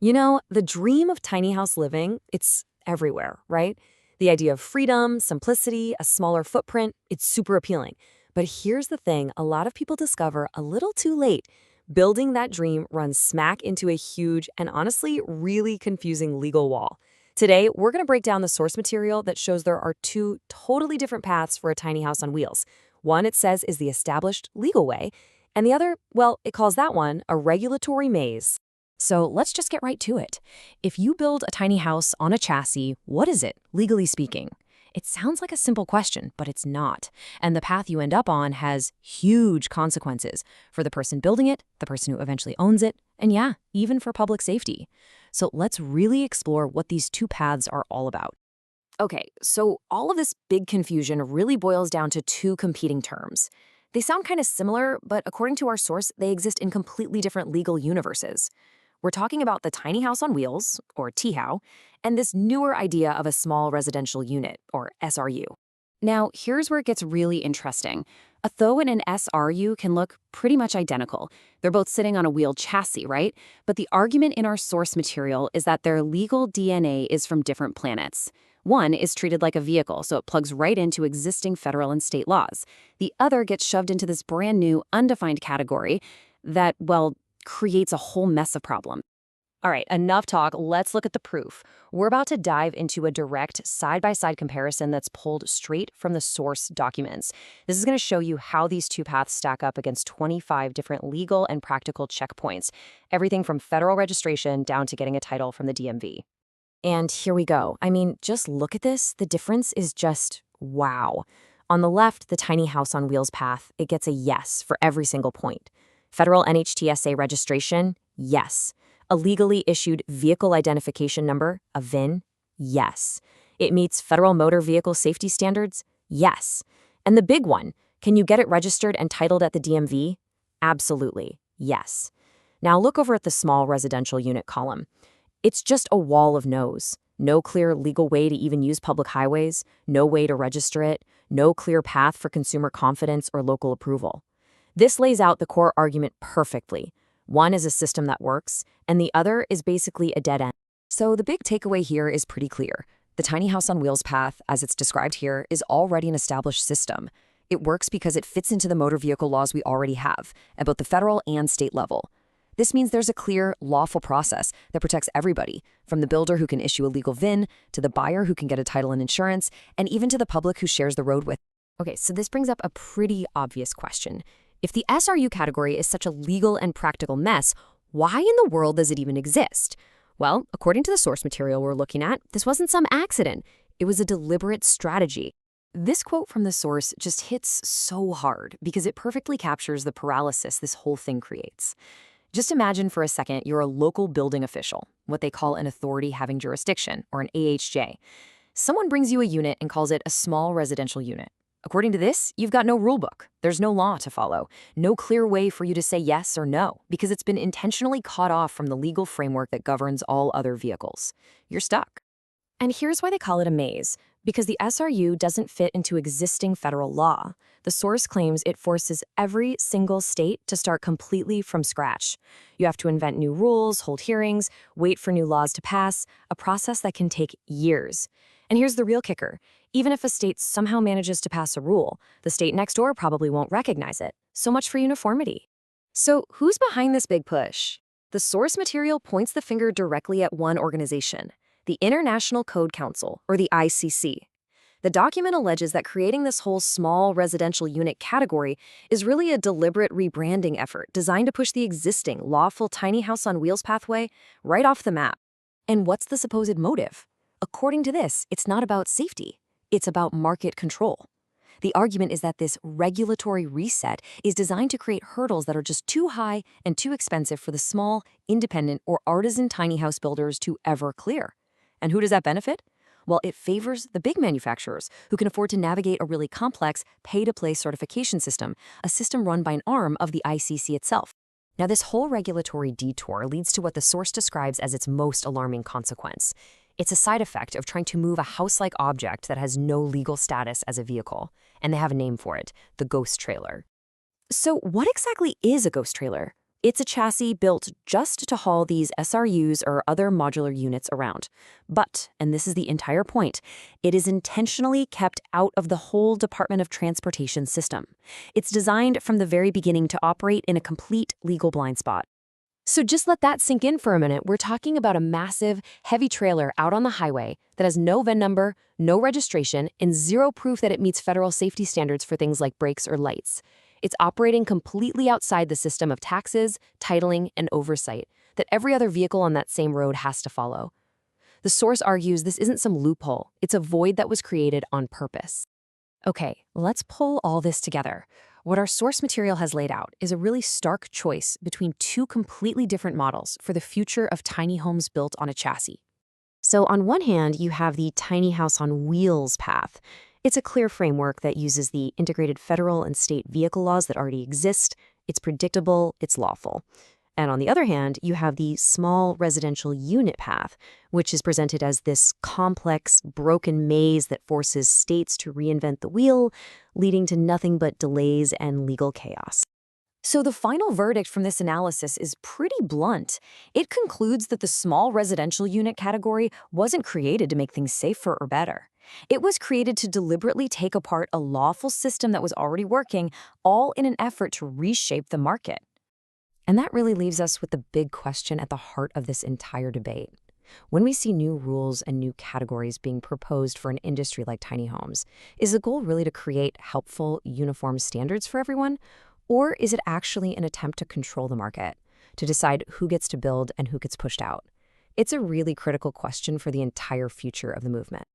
You know, the dream of tiny house living, it's everywhere, right? The idea of freedom, simplicity, a smaller footprint, it's super appealing. But here's the thing, a lot of people discover a little too late. Building that dream runs smack into a huge and honestly really confusing legal wall. Today, we're going to break down the source material that shows there are two totally different paths for a tiny house on wheels. One, it says, is the established legal way, and the other, well, it calls that one a regulatory maze. So let's just get right to it. If you build a tiny house on a chassis, what is it, legally speaking? It sounds like a simple question, but it's not. And the path you end up on has huge consequences for the person building it, the person who eventually owns it, and yeah, even for public safety. So let's really explore what these two paths are all about. Okay, so all of this big confusion really boils down to two competing terms. They sound kind of similar, but according to our source, they exist in completely different legal universes. We're talking about the tiny house on wheels, or THOW, and this newer idea of a small residential unit, or SRU. Now, here's where it gets really interesting. A THOW and an SRU can look pretty much identical. They're both sitting on a wheeled chassis, right? But the argument in our source material is that their legal DNA is from different planets. One is treated like a vehicle, so it plugs right into existing federal and state laws. The other gets shoved into this brand new, undefined category that, well, creates a whole mess of problems. All right, enough talk. Let's look at the proof. We're about to dive into a direct side-by-side comparison that's pulled straight from the source documents. This is going to show you how these two paths stack up against 25 different legal and practical checkpoints, everything from federal registration down to getting a title from the DMV. And here we go. I mean, just look at this. The difference is just wow. On the left, the tiny house on wheels path, it gets a yes for every single point. Federal NHTSA registration, yes. A legally issued vehicle identification number, a VIN, yes. It meets federal motor vehicle safety standards, yes. And the big one, can you get it registered and titled at the DMV? Absolutely, yes. Now look over at the small residential unit column. It's just a wall of no's. No clear legal way to even use public highways, no way to register it, no clear path for consumer confidence or local approval. This lays out the core argument perfectly. One is a system that works, and the other is basically a dead end. So the big takeaway here is pretty clear. The tiny house on wheels path, as it's described here, is already an established system. It works because it fits into the motor vehicle laws we already have, at both the federal and state level. This means there's a clear, lawful process that protects everybody, from the builder who can issue a legal VIN, to the buyer who can get a title and insurance, and even to the public who shares the road with. Okay, so this brings up a pretty obvious question. If the SRU category is such a legal and practical mess, why in the world does it even exist? Well, according to the source material we're looking at, this wasn't some accident. It was a deliberate strategy. This quote from the source just hits so hard because it perfectly captures the paralysis this whole thing creates. Just imagine for a second you're a local building official, what they call an authority having jurisdiction, or an AHJ. Someone brings you a unit and calls it a small residential unit. According to this, you've got no rule book. There's no law to follow, no clear way for you to say yes or no, because it's been intentionally cut off from the legal framework that governs all other vehicles. You're stuck. And here's why they call it a maze, because the SRU doesn't fit into existing federal law. The source claims it forces every single state to start completely from scratch. You have to invent new rules, hold hearings, wait for new laws to pass, a process that can take years. And here's the real kicker. Even if a state somehow manages to pass a rule, the state next door probably won't recognize it. So much for uniformity. So who's behind this big push? The source material points the finger directly at one organization, the International Code Council, or the ICC. The document alleges that creating this whole small residential unit category is really a deliberate rebranding effort designed to push the existing lawful tiny house on wheels pathway right off the map. And what's the supposed motive? According to this, it's not about safety. It's about market control. The argument is that this regulatory reset is designed to create hurdles that are just too high and too expensive for the small, independent, or artisan tiny house builders to ever clear. And who does that benefit? Well, it favors the big manufacturers who can afford to navigate a really complex pay-to-play certification system, a system run by an arm of the ICC itself. Now, this whole regulatory detour leads to what the source describes as its most alarming consequence. It's a side effect of trying to move a house-like object that has no legal status as a vehicle, and they have a name for it, the ghost trailer. So what exactly is a ghost trailer? It's a chassis built just to haul these SRUs or other modular units around. But, and this is the entire point, it is intentionally kept out of the whole Department of Transportation system. It's designed from the very beginning to operate in a complete legal blind spot. So just let that sink in for a minute. We're talking about a massive, heavy trailer out on the highway that has no VIN number, no registration, and zero proof that it meets federal safety standards for things like brakes or lights. It's operating completely outside the system of taxes, titling, and oversight that every other vehicle on that same road has to follow. The source argues this isn't some loophole. It's a void that was created on purpose. Okay, let's pull all this together. What our source material has laid out is a really stark choice between two completely different models for the future of tiny homes built on a chassis. So on one hand, you have the tiny house on wheels path. It's a clear framework that uses the integrated federal and state vehicle laws that already exist. It's predictable, it's lawful. And on the other hand, you have the small residential unit path, which is presented as this complex, broken maze that forces states to reinvent the wheel, leading to nothing but delays and legal chaos. So the final verdict from this analysis is pretty blunt. It concludes that the small residential unit category wasn't created to make things safer or better. It was created to deliberately take apart a lawful system that was already working, all in an effort to reshape the market. And that really leaves us with the big question at the heart of this entire debate. When we see new rules and new categories being proposed for an industry like tiny homes, is the goal really to create helpful, uniform standards for everyone? Or is it actually an attempt to control the market, to decide who gets to build and who gets pushed out? It's a really critical question for the entire future of the movement.